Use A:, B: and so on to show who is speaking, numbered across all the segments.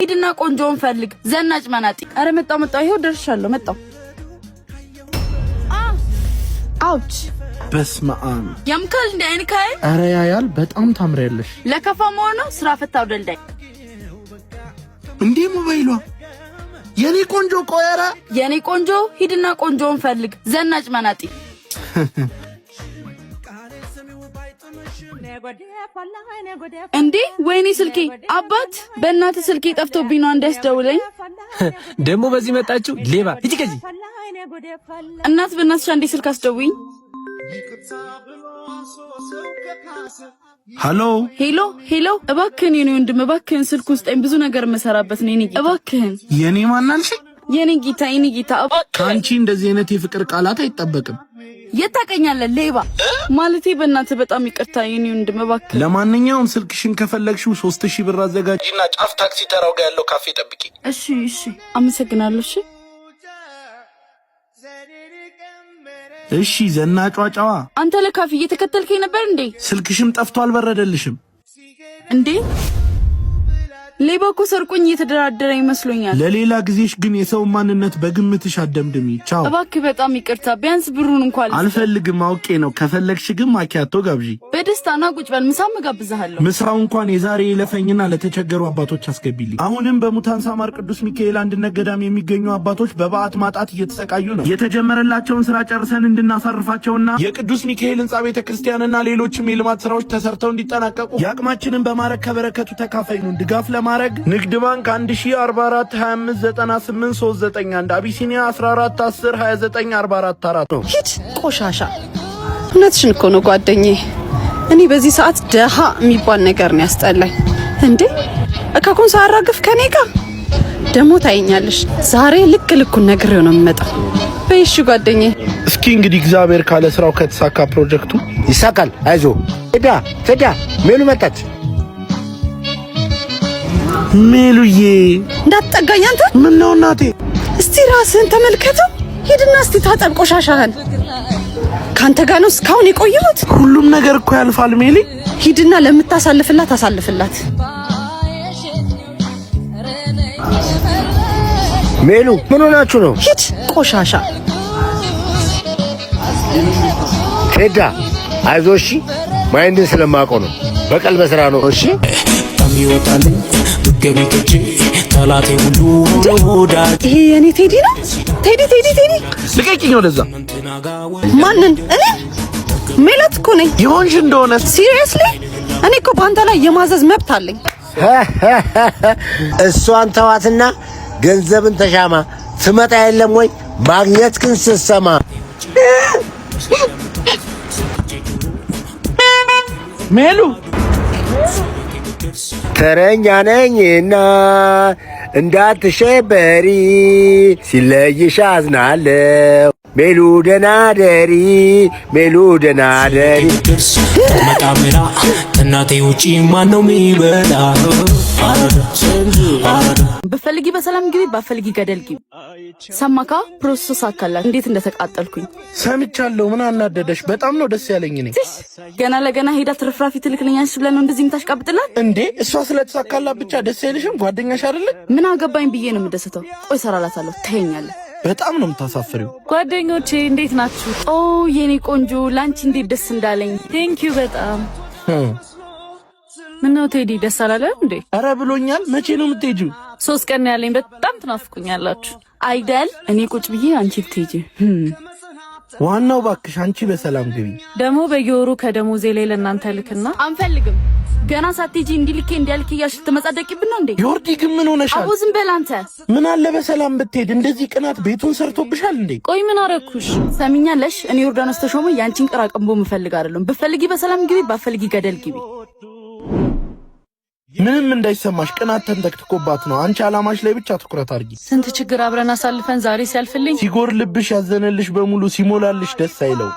A: ሂድና ቆንጆን ፈልግ ዘናጭ መናጢ። አረ መጣው ይሄው ደርሻለሁ መጣው። አውች
B: በስማም
A: ያምካል እንደ አይንካይ።
B: አረ ያያል በጣም ታምሪያለሽ።
A: ለከፋ ሆኖ ስራ ፈታው ደልዳይ
B: እንዴ ሞባይሏ የኔ ቆንጆ ቆያራ
A: የኔ ቆንጆ ሂድና ቆንጆን ፈልግ ዘናጭ መናጢ። እንዴ ወይኔ ስልኬ አባት በእናት ስልኬ ጠፍቶብኝ ነው እንዳስደውለኝ።
C: ደሞ በዚህ መጣችሁ ሌባ እጂ ከዚህ
A: እናት በእናትሽ አንዴ ስልክ አስደውኝ። ሄሎ እባክህን የኔ ወንድም እባክህን ስልክ ውስጥኝ ብዙ ነገር መሰራበት ነው። የኔ ጌታ እባክህን
B: የኔ ማናልሽ
A: የኔ ጌታ
B: ካንቺ እንደዚህ አይነት የፍቅር ቃላት አይጠበቅም።
A: የታቀኛለህ ሌባ ማለቴ በእናትህ በጣም ይቅርታ የኔ ወንድም እባክህ።
B: ለማንኛውም ስልክሽን ከፈለግሽው 3000 ብር አዘጋጂና ጫፍ ታክሲ ተራው ጋር ያለው ካፌ ጠብቂ።
A: እሺ አመሰግናለሁ።
B: እሺ ዘናጯጫዋ
A: አንተ ለካፌ እየተከተልከኝ ነበር እንዴ?
B: ስልክሽም ጠፍቶ አልበረደልሽም
A: እንዴ? ሌባኮ ሰርቆኝ እየተደራደረ ይመስሎኛል።
B: ለሌላ ጊዜሽ ግን የሰው ማንነት በግምትሽ አደምድሚ። ቻው
A: እባክህ በጣም ይቅርታ። ቢያንስ ብሩን እንኳን
B: አልፈልግም አውቄ ነው። ከፈለግሽ ግን ማኪያቶ ጋብዢ።
A: በደስታ ና ቁጭ በል ምሳም ጋብዛለሁ።
B: ምሳው እንኳን የዛሬ ይለፈኝና ለተቸገሩ አባቶች አስገቢልኝ። አሁንም በሙታን ሳማር ቅዱስ ሚካኤል አንድነት ገዳም የሚገኙ አባቶች በበዓት ማጣት እየተሰቃዩ ነው። የተጀመረላቸውን ስራ ጨርሰን እንድናሳርፋቸውና የቅዱስ ሚካኤል ህንጻ ቤተክርስቲያንና ሌሎችም የልማት ስራዎች ተሰርተው እንዲጠናቀቁ የአቅማችንን በማድረግ ከበረከቱ ተካፋይ ነው። ድጋፍ ማረግ ንግድ ባንክ 1044259839 አቢሲኒያ 14102944 ነው።
D: ሂድ ቆሻሻ። እውነትሽን እኮ ነው ጓደኛዬ። እኔ በዚህ ሰዓት ደሃ የሚባል ነገር ነው ያስጠላኝ። እንዴ እካኩን ሳራግፍ ከኔ ጋር ደሞ ታይኛለሽ። ዛሬ ልኩን ነግሬው ነው የምመጣው። በይሽ ጓደኛዬ።
B: እስኪ እንግዲህ እግዚአብሔር ካለ ስራው ከተሳካ ፕሮጀክቱ
E: ይሳካል። አይዞ ሄዳ ሜሉ መጣች።
B: ሜሉዬ
D: እንዳትጠጋኝ አንተ።
B: ምን ነው እናቴ?
D: እስቲ ራስህን ተመልከተው። ሂድና እስቲ ታጠብ ቆሻሻህን። ካንተ ጋር ነው እስካሁን የቆየሁት።
B: ሁሉም ነገር እኮ ያልፋል ሜሊ።
D: ሂድና ለምታሳልፍላት አሳልፍላት።
E: ሜሉ ምን ሆናችሁ ነው?
D: ሂድ ቆሻሻ።
E: ሄዳ አይዞሽ። ማይንድን ስለማውቀው ነው። በቀል በስራ ነው። እሺ
C: ይወጣልኝ ገቢቶቼ ታላቴ ሁሉ ወዳጅ።
D: ይሄ የኔ ቴዲ ነው። ቴዲ
B: ልቀቂኝ ወደዛ።
D: ማንን? እኔ ሜላት እኮ ነኝ።
B: ይሆንሽ እንደሆነ
D: ሲሪየስሊ እኔ እኮ በአንተ ላይ የማዘዝ መብት አለኝ።
E: እሷን ተዋትና ገንዘብን ተሻማ። ትመጣ የለም ወይ ማግኘት ግን ስትሰማ
B: ሜሉ
E: ተረኛ ነኝና እንዳትሸበሪ ሲለይሽ አዝናለሁ። ሜሉ ደናደሪ
C: መጣመራ እናቴ ውጪ ማን ነው የሚበላ?
A: በፈልጊ በሰላም ግቢ ባፈልጊ ገደል ግቢ። ሰማካ ፕሮሰስ አካላት እንዴት እንደተቃጠልኩኝ
B: ሰምቻለሁ። ምን አናደደሽ? በጣም ነው ደስ ያለኝ። እኔ
A: ገና ለገና ሄዳ ትርፍራፊ ትልክልኛለሽ ብለን ነው እንደዚህ የምታሽቃብጥላት
B: እንዴ? እሷ ስለተሳካላት ብቻ ደስ አይልሽም? ጓደኛሽ አይደለ?
A: ምን አገባኝ ብዬ ነው የምደሰተው። ቆይ ሰራላታለሁ። ተይኛለህ።
B: በጣም ነው የምታሳፍሪው።
A: ጓደኞቼ እንዴት ናችሁ? ኦ የኔ ቆንጆ ላንቺ እንዴት ደስ እንዳለኝ። ቴንኪዩ በጣም ምን ነው ቴዲ ደስ አላለህ እንዴ?
B: አረ ብሎኛል። መቼ ነው የምትሄጂው?
A: 3 ቀን ያለኝ። በጣም ትናፍቁኛላችሁ አይደል? እኔ ቁጭ ብዬ አንቺ ትሄጂ።
B: ዋናው ባክሽ አንቺ በሰላም ግቢ።
A: ደሞ በየወሩ ከደሞዜ ላይ ለእናንተ ልክና አንፈልግም። ገና ሳትሄጂ እንዲልኬ እንዲያልክ እያልሽ ተመጻደቂብን ነው እንዴ?
B: ዮርዲ ግን ምን ሆነሻል?
A: አቦ ዝም በል አንተ።
B: ምን አለ በሰላም ብትሄድ። እንደዚህ ቅናት ቤቱን ሰርቶብሻል እንዴ?
A: ቆይ ምን አረኩሽ? ሰሚኛለሽ? እኔ ዮርዳኖስ ተሾመ ያንቺን ቅራቅንቦ ምፈልግ አይደለም። ብፈልጊ በሰላም ግቢ፣ ባፈልጊ ገደል ግቢ።
B: ምንም እንዳይሰማሽ። ቅናት ተንተክትኮባት ነው። አንቺ አላማሽ ላይ ብቻ ትኩረት አድርጊ።
A: ስንት ችግር አብረን አሳልፈን ዛሬ ሲያልፍልኝ
B: ሲጎር ልብሽ ያዘነልሽ በሙሉ ሲሞላልሽ ደስ አይለው።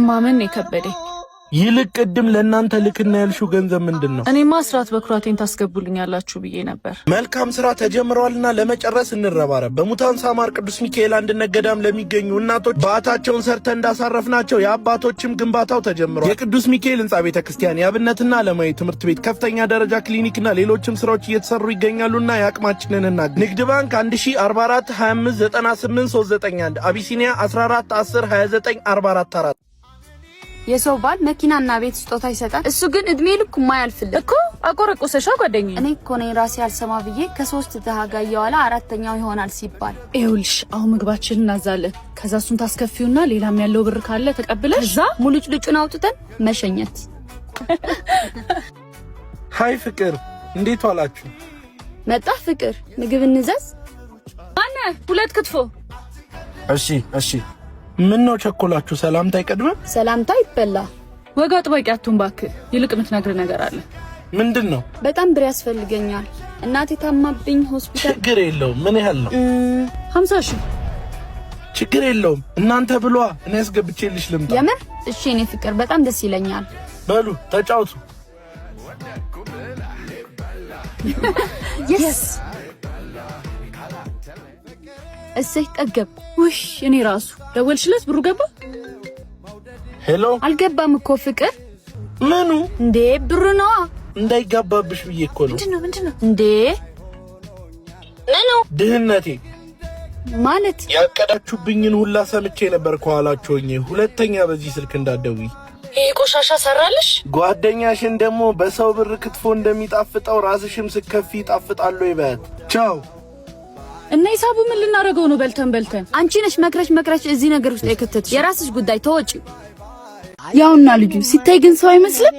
A: ማመን የከበደኝ
B: ይልቅ ቅድም ለእናንተ ልክና ያልሽው ገንዘብ ምንድነው?
A: እኔማ አስራት በኩራቴን ታስገቡልኛላችሁ ብዬ ነበር።
B: መልካም ስራ ተጀምሯልና ለመጨረስ እንረባረብ። በሙታን ሳማር ቅዱስ ሚካኤል አንድነት ገዳም ለሚገኙ እናቶች በዓታቸውን ሰርተን እንዳሳረፍናቸው የአባቶችም ግንባታው ተጀምሯል። የቅዱስ ሚካኤል ህንጻ ቤተክርስቲያን፣ የአብነትና ዓለማዊ ትምህርት ቤት፣ ከፍተኛ ደረጃ ክሊኒክና ሌሎችም ስራዎች እየተሰሩ ይገኛሉና የአቅማችንን እናግዝ። ንግድ ባንክ 1044259839 አቢሲኒያ 14102944
F: የሰው ባል መኪናና ቤት ስጦታ ይሰጣል። እሱ ግን እድሜ ልኩ ማያልፍልህ
A: እኮ አቆረቆሰሻ ጓደኛዬ።
F: እኔ እኮ ነኝ ራሴ አልሰማ ብዬ ከሶስት ድሃ ጋር እየዋለ አራተኛው ይሆናል ሲባል።
A: ይኸውልሽ አሁን ምግባችንን እናዛለን። ከዛ እሱን ታስከፊውና ሌላም ያለው ብር ካለ ተቀብለሽ
F: ከዛ ሙሉጭ ልጩን አውጥተን መሸኘት።
B: ሃይ ፍቅር፣ እንዴት ዋላችሁ?
F: መጣ ፍቅር፣ ምግብ እንዘዝ።
A: ማነ 2 ክትፎ።
B: እሺ እሺ። ምን ነው ቸኮላችሁ? ሰላምታ አይቀድምም?
F: ሰላምታ ይበላ።
A: ወጋ ጥባቂ አቱን እባክህ። ይልቅ የምትነግር ነገር አለ።
B: ምንድን ነው?
F: በጣም ብር ያስፈልገኛል። እናቴ ታማብኝ ሆስፒታል።
B: ችግር የለውም። ምን ያህል ነው?
A: 50 ሺህ።
B: ችግር የለውም። እናንተ ብሏ፣ እኔ አስገብቼልሽ ልምጣ።
F: የምር? እሺ እኔ ፍቅር በጣም ደስ ይለኛል።
B: በሉ ተጫውቱ።
F: yes እሰይ ጠገብ።
A: ውይ እኔ ራሱ ደወልሽለት? ብሩ ገባ?
B: ሄሎ።
F: አልገባም እኮ ፍቅር።
B: ምኑ
F: እንዴ? ብሩ ነው
B: እንዳይጋባብሽ ብዬ እኮ ነው።
F: ምንድነው እንዴ? ምኑ?
B: ድህነቴ
F: ማለት
B: ያቀዳችሁብኝን ሁላ ሰምቼ ነበር ከኋላችሁ ሆኜ። ሁለተኛ በዚህ ስልክ እንዳትደውይ።
A: ይሄ ቆሻሻ ሰራልሽ።
B: ጓደኛሽን ደግሞ በሰው ብር ክትፎ እንደሚጣፍጠው ራስሽም ስከፊ ይጣፍጣል ይበል። ቻው።
A: እና ሂሳቡ ምን ልናደርገው ነው? በልተን
F: አንቺ ነሽ መክረሽ እዚህ ነገር ውስጥ የከተትሽ። የራስሽ ጉዳይ ተወጪ። ያውና ልጁ ሲታይ ግን ሰው አይመስልም።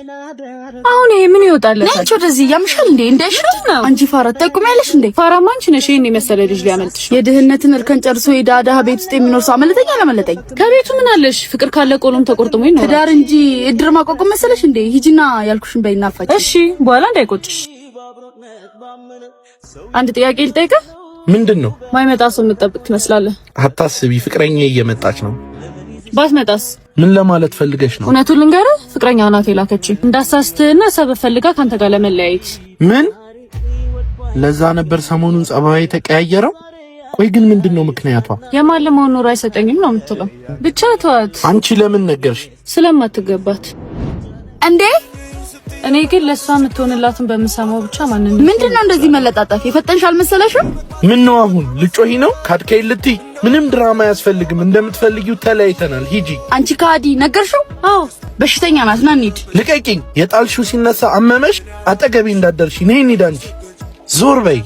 A: አሁን ይሄ ምን ይወጣለታል?
F: ነጭ ወደዚህ ያምሻል እንዴ? እንዳይሽት ነው አንቺ ፋራ ተቆሚያለሽ እንዴ?
A: ፋራማ አንቺ ነሽ። ይሄን የመሰለ ልጅ ሊያመልጥሽ።
F: የድህነትን እርከን ጨርሶ የዳዳ ቤት ውስጥ የሚኖር ሰው አመለጠኝ አላመለጠኝ?
A: ከቤቱ ምን አለሽ? ፍቅር ካለ ቆሎም ተቆርጥሞ ይኖራል።
F: ትዳር እንጂ እድር ማቋቋም መሰለሽ እንዴ? ሂጂና ያልኩሽን በይናፋጭ።
A: እሺ በኋላ እንዳይቆጭሽ። አንድ ጥያቄ ልጠይቅህ።
B: ምንድን ነው?
A: ማይመጣ ሰው የምትጠብቅ ትመስላለህ።
B: አታስቢ፣ ፍቅረኛ እየመጣች ነው።
A: ባትመጣስ?
B: ምን ለማለት ፈልገሽ ነው?
A: እውነቱን ልንገርህ፣ ፍቅረኛ ናት የላከችኝ እንዳሳስትህና ሰበብ ፈልጋ ካንተ ጋር ለመለያየት።
B: ምን? ለዛ ነበር ሰሞኑን ጸባይ ተቀያየረው። ቆይ ግን ምንድነው ምክንያቷ?
A: የማለመው ኑሮ አይሰጠኝም ነው የምትለው። ብቻ ተዋት።
B: አንቺ ለምን ነገርሽ?
A: ስለማትገባት
F: እንዴ?
A: እኔ ግን ለሷ የምትሆንላትን በምሰማው ብቻ ማንንም።
F: ምንድነው እንደዚህ መለጣጣፍ? የፈጠንሽ አልመሰለሽም?
B: ምን ነው አሁን ልጮሂ ነው? ካድከይ ልትይ? ምንም ድራማ አያስፈልግም። እንደምትፈልጊው ተለያይተናል። ሂጂ።
F: አንቺ ካዲ ነገርሽው?
A: አዎ
F: በሽተኛ ናት። ና እንሂድ።
B: ልቀቂኝ። የጣልሽው ሲነሳ አመመሽ። አጠገቤ እንዳደርሽ ነይ እንሂድ። አንቺ ዞር በይ።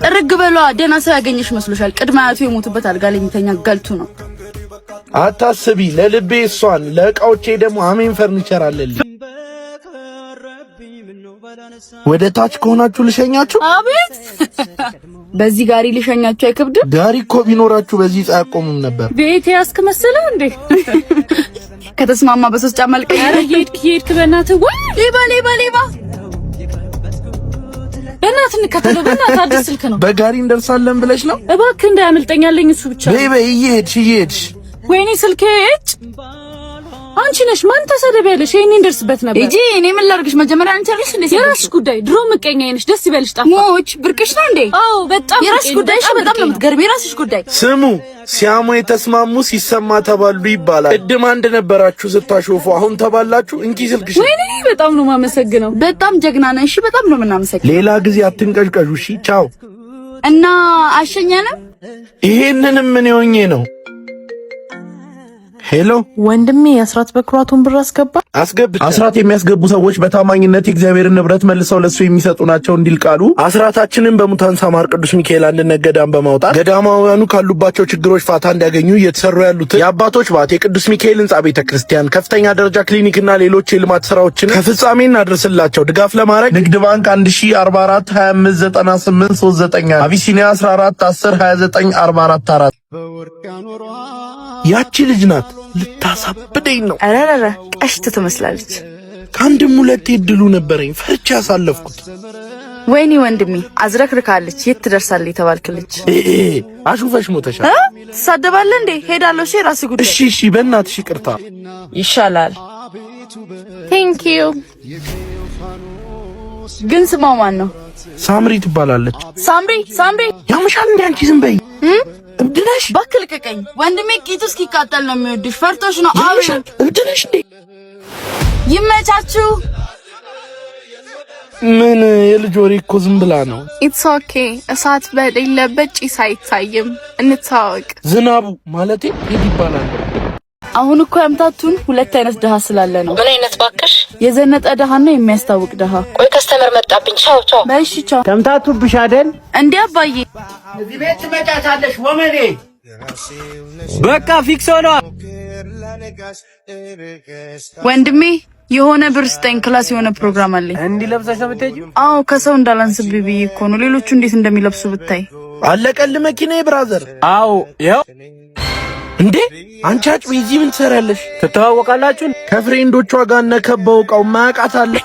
F: ጥርግ በሏ። ደህና ሰው ያገኘሽ መስሎሻል? ቅድመ አያቱ የሞቱበት አልጋ ላይ የሚተኛ ገልቱ ነው።
B: አታስቢ። ለልቤ እሷን፣ ለእቃዎቼ ደግሞ አሜን ፈርኒቸር አለልኝ። ወደ ታች ከሆናችሁ ልሸኛችሁ።
F: አቤት በዚህ ጋሪ ልሸኛችሁ አይከብድም?
B: ጋሪ እኮ ቢኖራችሁ በዚህ አያቆሙም ነበር።
A: ቤት ያስክ መሰለህ እንዴ?
F: ከተስማማ በሶስት ጫማ ልቀኝ።
A: ኧረ እየሄድክ በእናትህ። ወይ ሌባ በእናትህ እንከተለው። በእናትህ አዲስ ስልክ ነው።
B: በጋሪ እንደርሳለን ብለሽ ነው?
A: እባክህ እንዳያመልጠኛለኝ እሱ ብቻ።
B: በይ እየሄድሽ።
A: ወይኔ ስልኬ አንቺ ነሽ። ማን ተሰደበልሽ? ይሄን እንደርስበት ነበር።
F: እጂ እኔ ምን ላድርግሽ? መጀመሪያ አንቺ አይደልሽ እንዴ?
A: የራስሽ ጉዳይ። ድሮ ምቀኛ ነሽ። ደስ ይበልሽ። ጣፋ
F: ሞች ብርቅሽ ነው እንዴ?
A: አዎ በጣም
F: የራስሽ ጉዳይ። በጣም ነው የምትገርሚ። የራስሽ ጉዳይ።
B: ስሙ፣ ሲያሙ የተስማሙ ሲሰማ ተባሉ ይባላል። ቅድም አንድ ነበራችሁ ስታሾፉ፣ አሁን ተባላችሁ። እንኪ ስልክሽ።
A: ወይኔ በጣም ነው የማመሰግነው።
F: በጣም ጀግና ነሽ። እሺ በጣም ነው የምናመሰግነው።
B: ሌላ ጊዜ አትንቀዥቀዡ። እሺ ቻው።
F: እና አሸኛለም።
B: ይሄንንም ምን ሆኜ ነው? ሄሎ
A: ወንድሜ፣ የአስራት በኩራቱን ብር አስገባ።
B: አስራት የሚያስገቡ ሰዎች በታማኝነት የእግዚአብሔርን ንብረት መልሰው ለሱ የሚሰጡ ናቸው እንዲል ቃሉ። አስራታችንን በሙታን ሳማር ቅዱስ ሚካኤል አንድነት ገዳም በማውጣት ገዳማውያኑ ካሉባቸው ችግሮች ፋታ እንዲያገኙ እየተሰሩ ያሉትን የአባቶች ባት፣ የቅዱስ ሚካኤል ህንጻ ቤተክርስቲያን፣ ከፍተኛ ደረጃ ክሊኒክና ሌሎች የልማት ስራዎችን ከፍጻሜ እናደርስላቸው። ድጋፍ ለማድረግ ንግድ ባንክ 1044259839 አቢሲኒያ 14102944 ያቺ ልጅ ናት። ልታሳብደኝ ነው።
F: አረረረ ቀሽት ትመስላለች።
B: ከአንድም ሁለቴ እድሉ ነበረኝ፣ ፈርቻ ያሳለፍኩት።
F: ወይኔ ወንድሜ አዝረክርካለች። የት ትደርሳለህ የተባልክልች?
B: አሹፈሽ ሞተሻል።
F: ትሳደባለህ እንዴ? ሄዳለሁ። እሺ ራስህ ጉዳይ።
B: እሺ በእናትሽ ይቅርታ።
F: ይሻላል። ቴንክ ዩ። ግን ስማው ማን ነው?
B: ሳምሪ ትባላለች።
F: ሳምሪ
B: ያምሻል እንዴ? አንቺ ዝም በይ። እብድነሽ
F: እባክህ ልቀቀኝ። ወንድሜ ቂጡ እስኪቃጠል ነው የሚወድሽ። ፈርቶሽ ነው።
B: ያምሻል። እብድነሽ እንዴ?
F: ይመቻችሁ።
B: ምን የልጅ ወሬ እኮ ዝም ብላ ነው።
D: ኢትስ ኦኬ። እሳት በሌለበት ጭስ አይታይም። እንተዋወቅ።
B: ዝናቡ ማለቴ ሄድ ይባላል።
A: አሁን እኮ ያምታቱን ሁለት አይነት ደሃ ስላለ ነው።
G: ምን አይነት ባክሽ?
A: የዘነጠ ደሃና የሚያስታውቅ ደሃ።
G: ቆይ ከስተመር መጣብኝ። ቻው።
A: በእሺ ቻው።
B: ተምታቱብሽ አይደል
A: እንዴ አባዬ?
B: እዚህ ቤት ትመጫታለሽ ወመኔ።
C: በቃ ፊክስ ሆኗል።
F: ወንድሜ የሆነ ብር ስጠኝ። ክላስ የሆነ ፕሮግራም አለኝ።
C: እንዲህ ለብሰሽ ነው የምትሄጂው?
F: አዎ ከሰው እንዳላንስብህ ብዬ እኮ ነው። ሌሎቹ እንዴት እንደሚለብሱ ብታይ።
B: አለቀል መኪናዬ ብራዘር።
C: አዎ ያው
B: እንዴ አንቺ አጭ ቢዚ ምን ትሰሪያለሽ?
C: ትተዋወቃላችሁ?
B: ከፍሬንዶቿ ጋር ነከበው ቃው ማያውቃት አለ።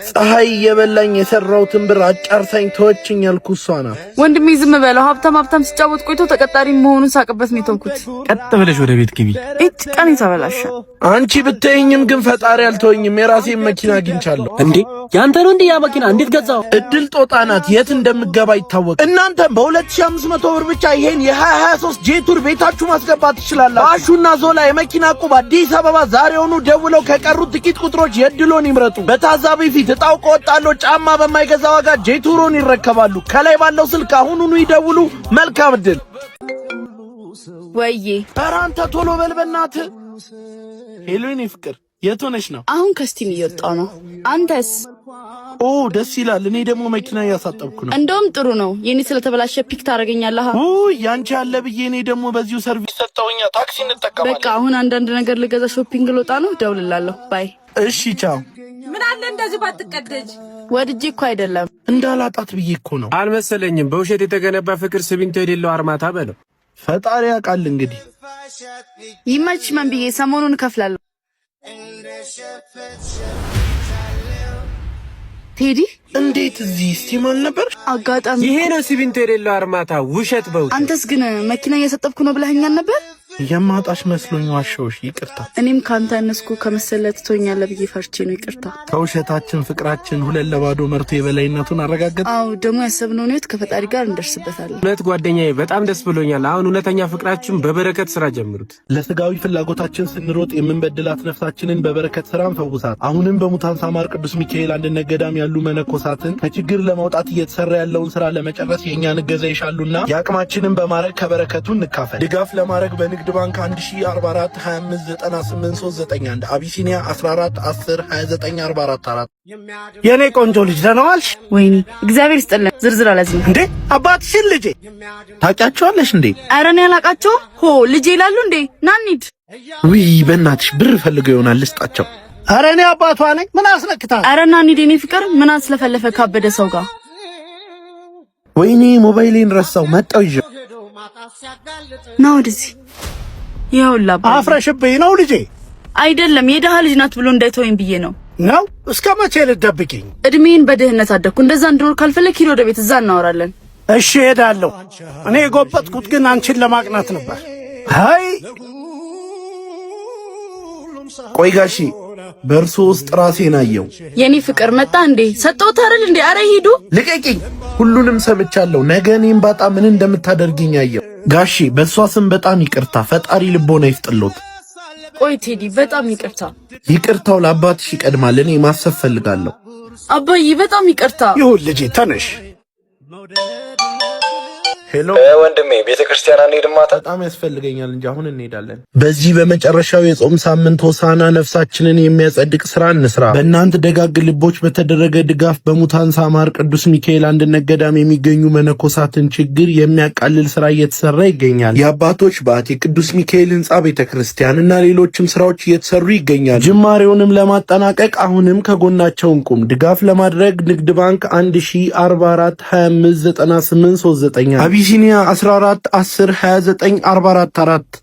B: ፀሐይ እየበላኝ የሰራሁትን ብር አጫርሳኝ ተወችኝ ያልኩ እሷ ናት።
F: ወንድሜ ዝም በለው። ሀብታም ሲጫወት ቆይቶ ተቀጣሪ መሆኑን ሳቅበት ነው የተውኩት።
C: ቀጥ ብለሽ ወደ ቤት ግቢ።
F: እጭ ቀን የተበላሸ።
B: አንቺ ብትይኝም ግን ፈጣሪ አልተወኝም። የራሴን መኪና አግኝቻለሁ።
C: እንዴ ያንተ ነው እንዴ ያ መኪና? እንዴት ገዛው?
B: እድል ጦጣ ናት። የት እንደምገባ ይታወቅ። እናንተም በ2500 ብር ብቻ ይሄን የ2023 ጄቱር ቤታችሁ ማስገባት ትችላላችሁ። አሹና ዞላ የመኪና ቁብ አዲስ አበባ ዛሬውኑ ደውለው ከቀሩት ጥቂት ቁጥሮች የድሎን ይምረጡ። በታዛቢ ፊት እጣው ከወጣለው ጫማ በማይገዛ ዋጋ ጄቱሮን ይረከባሉ። ከላይ ባለው ስልክ አሁኑኑ ይደውሉ። መልካም እድል።
F: ወይዬ
B: ኧረ አንተ ቶሎ በል በእናትህ። ሄሎ የኔ ፍቅር የት ሆነሽ ነው?
F: አሁን ከስቲም እየወጣሁ ነው። አንተስ?
B: ኦ ደስ ይላል። እኔ ደግሞ መኪና እያሳጠብኩ ነው።
F: እንደውም ጥሩ ነው። የኔ ስለተበላሸ ፒክ ታደርገኛለህ?
B: ኦ ያንቺ ያለ ብዬ እኔ ደግሞ በዚሁ ሰርቪስ ሰጠውኛ። ታክሲ እንጠቀማለን።
F: በቃ አሁን አንዳንድ ነገር ልገዛ ሾፒንግ ልወጣ ነው። ደውልላለሁ። ባይ።
B: እሺ ቻው።
A: ምን አለ እንደዚህ ባትቀደጅ።
F: ወድጄ እኮ አይደለም
B: እንዳላጣት ብዬ እኮ ነው።
C: አልመሰለኝም። በውሸት የተገነባ ፍቅር ሲሚንቶ የሌለው አርማታ በለው።
B: ፈጣሪ ያውቃል። እንግዲህ
F: ይመችሽ መንብዬ፣ ሰሞኑን እከፍላለሁ። ቴዲ
B: እንዴት እዚህ ስቲማል ነበር?
F: አጋጣሚ
C: ይሄ ነው ሲሚንቶ የሌለው አርማታ። ውሸት በውሸት።
F: አንተስ ግን መኪና እየሰጠብኩ ነው ብለኸኛል ነበር።
B: የማጣሽ መስሎኝ ዋሸሁሽ። ይቅርታ።
F: እኔም ካንተ እነስኩ ከመሰለ ትቶኛለህ ብዬ ፈርቼ ነው። ይቅርታ።
B: ከውሸታችን ፍቅራችን 2-2 መርቶ የበላይነቱን አረጋገጥ።
F: አዎ ደግሞ ያሰብነውን ህይወት ከፈጣሪ ጋር እንደርስበታለን።
C: እውነት ጓደኛዬ በጣም ደስ ብሎኛል። አሁን እውነተኛ ፍቅራችን በበረከት ስራ ጀምሩት።
B: ለስጋዊ ፍላጎታችን ስንሮጥ የምንበድላት ነፍሳችንን በበረከት ስራ እንፈውሳት። አሁንም በሙታን ሳማር ቅዱስ ሚካኤል አንድነት ገዳም ያሉ መነኮሳትን ከችግር ለማውጣት እየተሰራ ያለውን ስራ ለመጨረስ የእኛን እገዛ ይሻሉና የአቅማችንን በማድረግ ከበረከቱ እንካፈል። ድጋፍ ለማድረግ በንግድ ባንክ 1044259839 አቢሲኒያ 14102944
E: የኔ ቆንጆ ልጅ ደህና ዋልሽ?
F: ወይኔ እግዚአብሔር ይስጥልን። ዝርዝር አላዝም
E: እንዴ አባትሽን ልጄ
B: ታውቂያቸዋለሽ እንዴ?
F: ኧረ እኔ አላውቃቸውም። ሆ ልጄ ይላሉ እንዴ? ና እንሂድ።
B: ውይ በእናትሽ ብር ፈልገው ይሆናል ልስጣቸው።
E: ኧረ እኔ አባቷ ነኝ። ምን አስነክታል?
F: ኧረ ና እንሂድ የኔ ፍቅር። ምን አስለፈለፈ ካበደ ሰው ጋር።
B: ወይኔ ሞባይሌን ረሳው። መጣው ይዤ
F: ና ወደዚህ። ይኸውልህ አባ
E: አፍረሽብኝ ነው ልጄ?
F: አይደለም የደሃ ልጅ ናት ብሎ እንዳይተወኝ ብዬ ነው።
E: ነው እስከ መቼ ልትደብቂኝ?
F: እድሜን በድህነት አደግኩ። እንደዛ እንድኖር ካልፈለክ ሂድ ወደ ቤት፣ እዛ እናወራለን።
E: እሺ ሄዳለሁ። እኔ የጎበጥኩት ግን አንቺን ለማቅናት ነበር። አይ
B: ቆይ ጋሺ በእርሶ ውስጥ ራሴን አየው።
F: የኔ ፍቅር መጣ እንዴ? ሰጠሁት አይደል እንዴ? አረ ሂዱ።
B: ልቀቂኝ። ሁሉንም ሰምቻለሁ። ነገ እኔም ባጣ ምን እንደምታደርግኝ አየው። ጋሺ በእሷ ስም በጣም ይቅርታ። ፈጣሪ ልቦና ይፍጥሎት።
F: ቆይ ቴዲ በጣም ይቅርታ።
B: ይቅርታው ለአባትሽ ይቀድማል። እኔ ማሰብ ፈልጋለሁ።
F: አባዬ በጣም ይቅርታ።
E: ይሁን ልጄ ተነሽ።
B: ሄሎ
H: ወንድሜ ቤተክርስቲያን አንሄድም? ማታ
B: በጣም ያስፈልገኛል እንጂ አሁን እንሄዳለን። በዚህ በመጨረሻው የጾም ሳምንት ሆሳና ነፍሳችንን የሚያጸድቅ ስራ እንስራ። በእናንተ ደጋግ ልቦች በተደረገ ድጋፍ በሙታን ሳማር ቅዱስ ሚካኤል አንድነት ገዳም የሚገኙ መነኮሳትን ችግር የሚያቃልል ስራ እየተሰራ ይገኛል። የአባቶች ባት፣ የቅዱስ ሚካኤል ህንጻ ቤተክርስቲያን እና ሌሎችም ስራዎች እየተሰሩ ይገኛሉ። ጅማሬውንም ለማጠናቀቅ አሁንም ከጎናቸው እንቁም። ድጋፍ ለማድረግ ንግድ ባንክ 1044259839 አቢሲኒያ 14102944